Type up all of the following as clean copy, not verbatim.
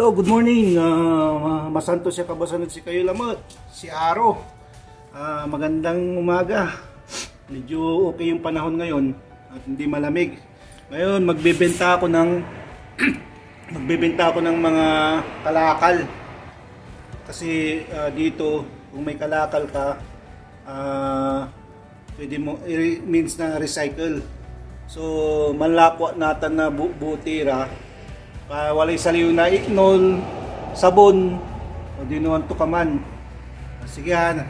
Hello, good morning. Masanto siya kabasanod si kayo lamot, si Aro. Magandang umaga. Medyo okay yung panahon ngayon at hindi malamig. Ngayon magbebenta ako ng mga kalakal. Kasi dito kung may kalakal ka, pwede mo means na recycle. So manlapwa natin na butira. Walay saliw na iknol, sabon, o dinuan to kaman. Sige han.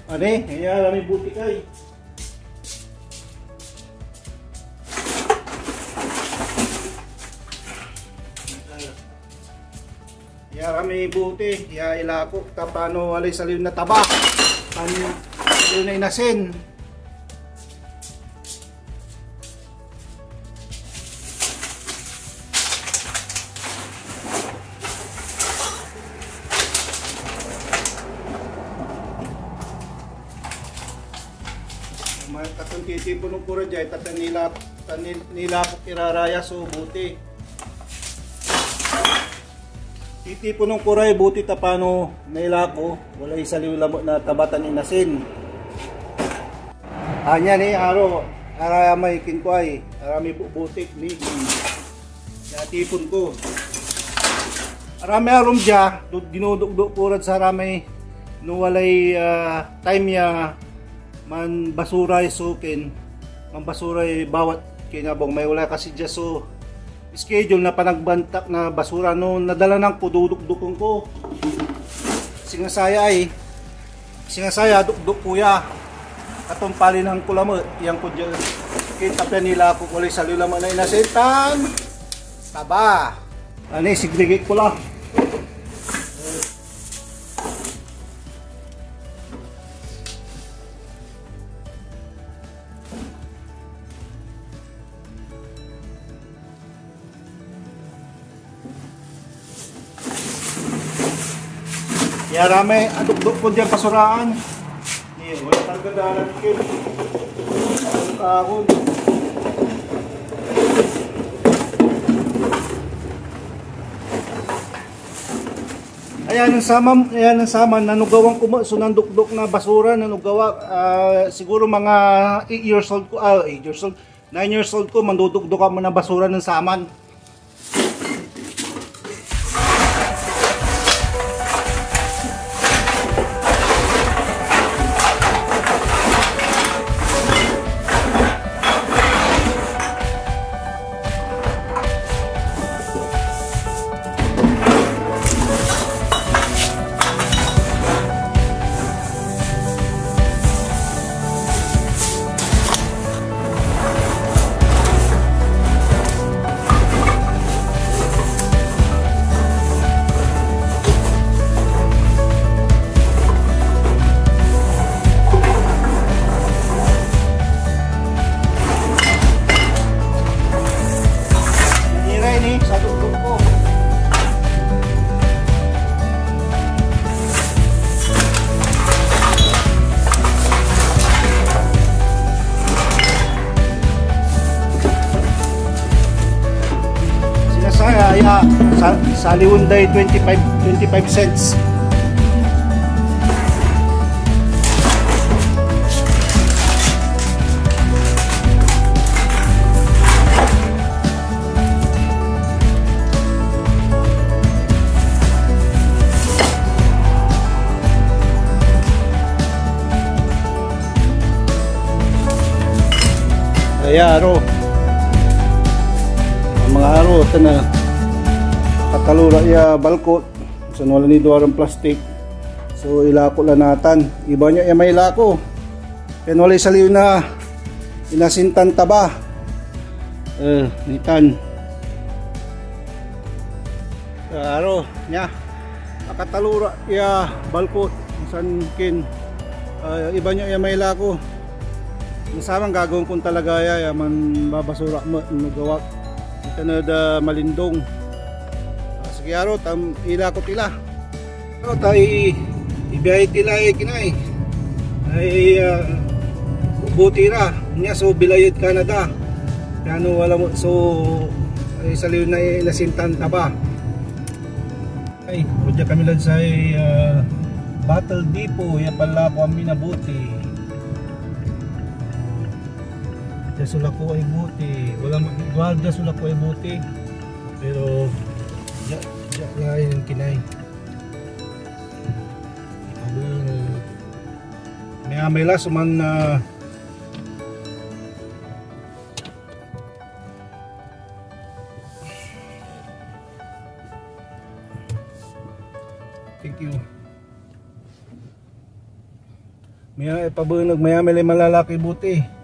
Ane, kaya may buti kay. Kaya may buti, kaya ilakok tapano walay saliw na taba. Ano saliw na inasin. Katong titipon ng pura dyan, nila po kiraraya so buti. Titipon ng pura buti tapano nila ko, wala isaliw lamot na tabatan inasin. Anya ni Aro, aramay kinkway, arami po butik ni. Yatipon ko. Arami arom dya, dinudugdug purad sa aramay, no walay time ya man basura sukin, man basura bawat kinabong may wala kasi dyan so schedule na panagbantak na basura no nadala ng pududuk-dukong ko singasaya duk-duk kuya katong pali ng kulamo yang ko dyan kita pa nila ko kulay sa lula na inasetan taba ani sigligit ko lang. Kaya rame, aduk-duk ko dyan pasuraan. Wala talaga dalan kin. Kahon. Ayan ang sama, nanugawang kuma, so nanduk-duk na basura, nanugawa, siguro mga 8 years old ko, 8 years old, 9 years old ko, manduduk-duk mo na basura ng saman. Saya saliunday 25 cents. Kaya aro ang mga aro ito na katalura ya balkot so wala ni duwarang plastic so ilako lang natan iba niya may ilako kaya wala saliw na inasintan taba nitan aro nya katalura ya balkot san kin iba niya may ilako masamang gagawin kung talaga ya man babasura mo nagawa ito na da malindong. Sige aro tam ila ko tila aro tay ibiyay tila kinay ay butira niya so bilayit Canada kano wala mo so ay saliw na inasintan taba. Ay, kudya kami lang sa Battle Depot, ya pala ko kami nabuti. Diya sula ko ay buti. Wala magigwalda sula ko ay buti. Pero diya lain ang kinay. May last man na thank you. May pabunag maya may malalaki buti.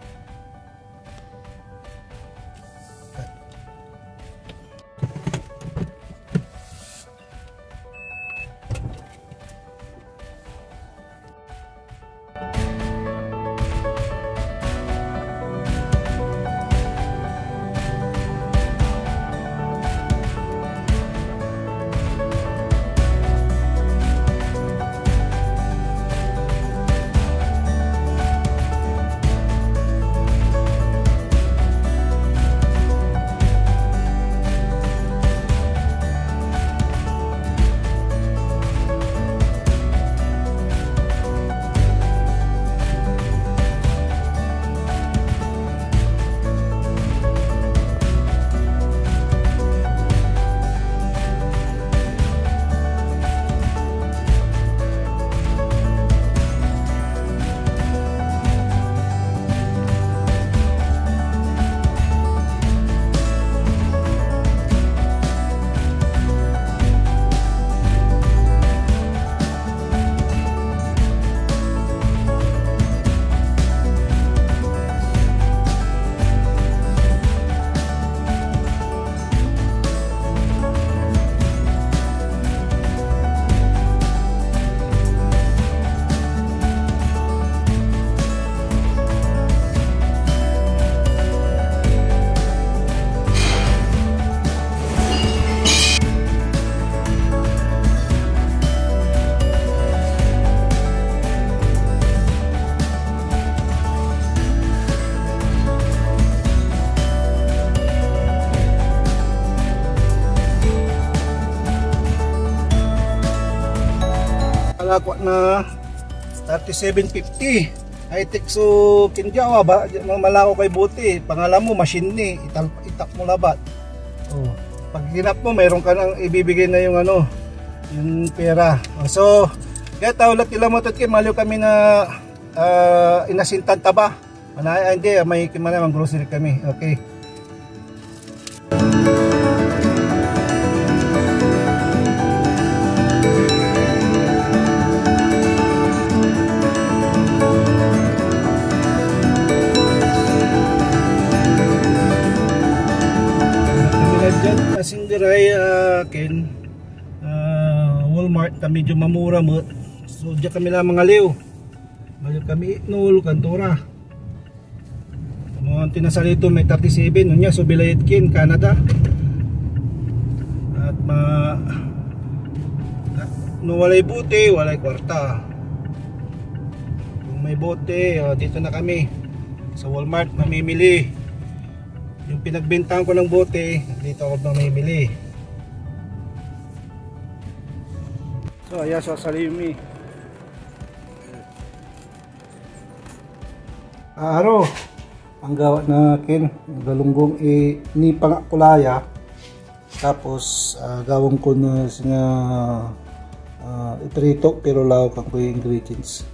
Alakwa na 3750 high-tech so kinjawa ba malako kay buti pangalan mo machine ni itap mo labat. Oh, pag ginap mo mayroon ka nang ibibigay na yung ano yung pera. So gata ulat ila mo tatki maliw kami na inasintan taba manay hindi may kimana mang grocery kami. Okay. Sindiray ken Walmart kami medyo mamura mo. So diyan kami lang mga liw. Maliw kami nul kantora. Mo tinasalito may 37 unya so bilayet kin Canada. At no walay buti, walay kwarta. Kung may bote, dito na kami sa Walmart mamimili. Yung pinagbentahan ko ng bote, dito ako mamimili. So ayan sa salimi. Aro, ang gawa na kin, galunggong ni pangakulaya. Tapos gawang ko na sina itrito pero law kang ko ingredients.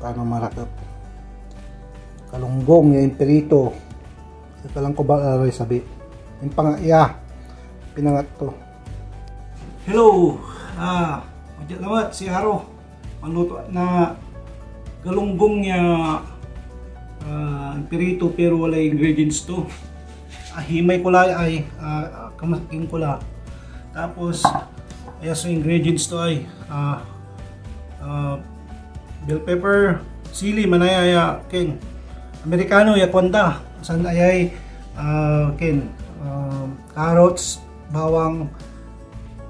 Paano marakap? Kalunggong yung perito. Ito lang ko ba sabi. Yung pangaya. Pinangat to. Hello. Madyan lawat si Aro. Maluto na galunggong niya perito pero wala ingredients to. Himay ko lang ay kamaking ko lang. Tapos ayan so ingredients to ay bell pepper, sili, manayaya, ken Amerikano ya kwanda. San ayay ken carrots, bawang,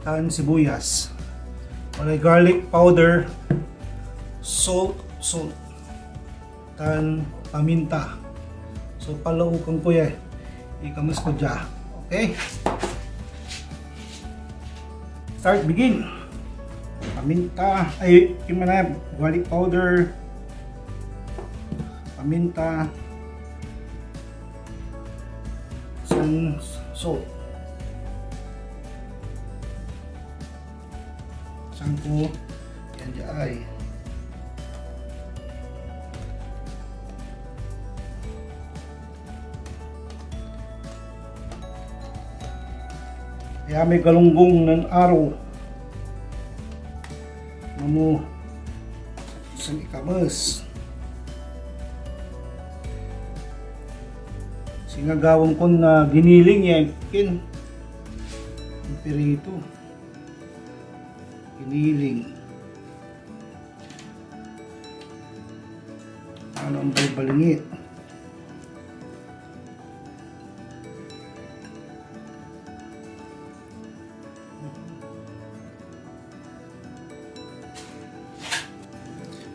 tan sibuyas. Walay garlic powder, salt, tan paminta. So palaukan ko yan. Ikamas ko dyan. Okay. Start, begin. Paminta, ay, gimana, garlic powder, paminta, some salt, sangko, yan ay. Kaya may galunggong ng araw mo isang ikamas sinagawang ko na giniling yan kin pirito giniling ano ang balbalingit.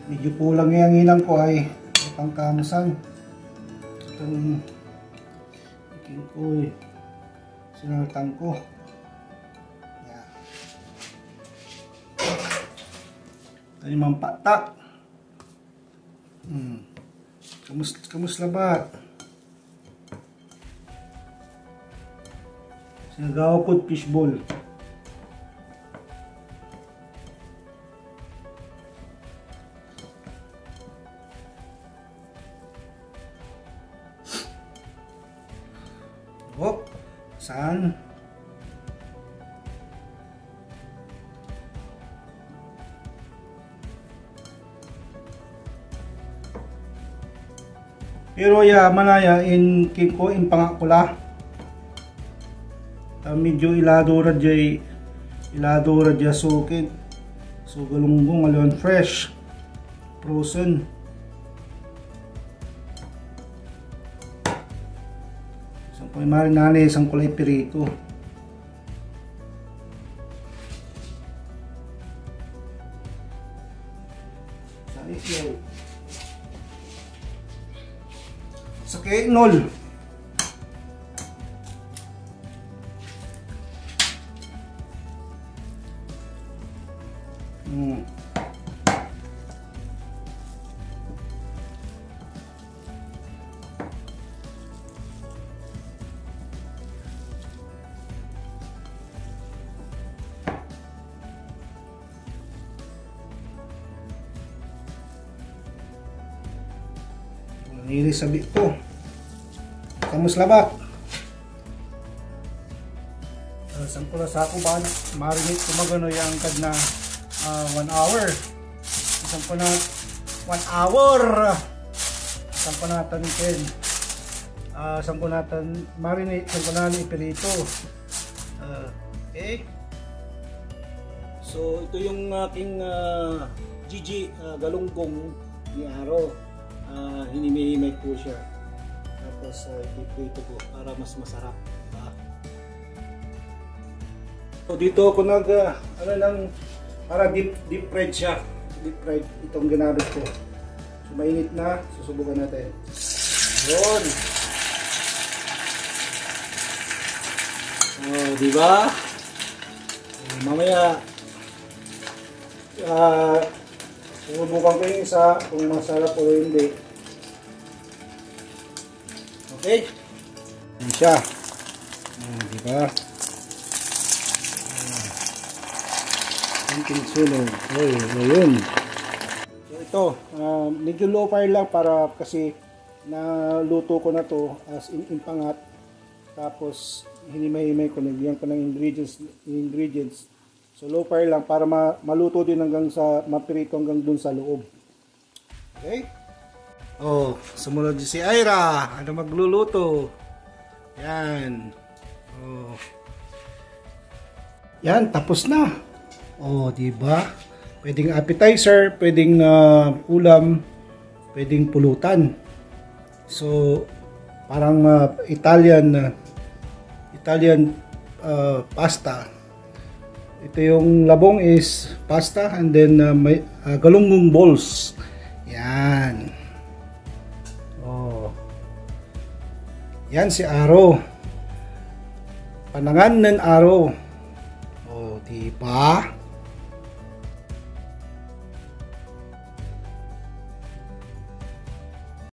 Medyo kulang yung inang ko ay pangkamasan. Itong ikin ko ay sinaltan ko. Yan. Ito yung mga patak. Kamus labat. Sinagawa ko fishball. Hop, saan? Pero ya manaya in kiko in pangakula. Medyo ilado radya sukid. So galunggong alon fresh, frozen. May marinali isang kulay pirito. Sa islaw. Sa kenol. Nilisabi ko. Kamus labak. Sangkula sa ako ba marinate ko magano yung kad na 1 hour. Isang po na 1 hour. Isang po natin ken. Isang po natin marinate. Isang po natin ipirito. Okay. So ito yung aking GG galunggong ni Aro. Hinimay po siya. Tapos ipiprito ko para mas masarap. So dito ako para deep fried siya. Deep fried itong ginamit ko. So mainit na, susubukan natin. Yun. Oh, di ba? Mamaya susubukan ko yung isa kung masarap o hindi. Okay? Yan siya. Diba? Kunting sunog. Ayun. So ito, medyo low fire lang para kasi naluto ko na to as impangat. Tapos hinimay-himay ko, nagyan ko ng ingredients. So low fire lang para maluto din hanggang sa mapirito hanggang dun sa loob. Okay? Oh, sumunod si Ira. Ano magluluto? Yan. Oh. Yan, tapos na. Oh, di ba? Pwedeng appetizer, pwedeng ulam, pwedeng pulutan. So, parang Italian pasta. Ito yung labong is pasta and then may galunggong balls. Yan. Oh. Yan si Aro. panangan ng araw. O, di ba?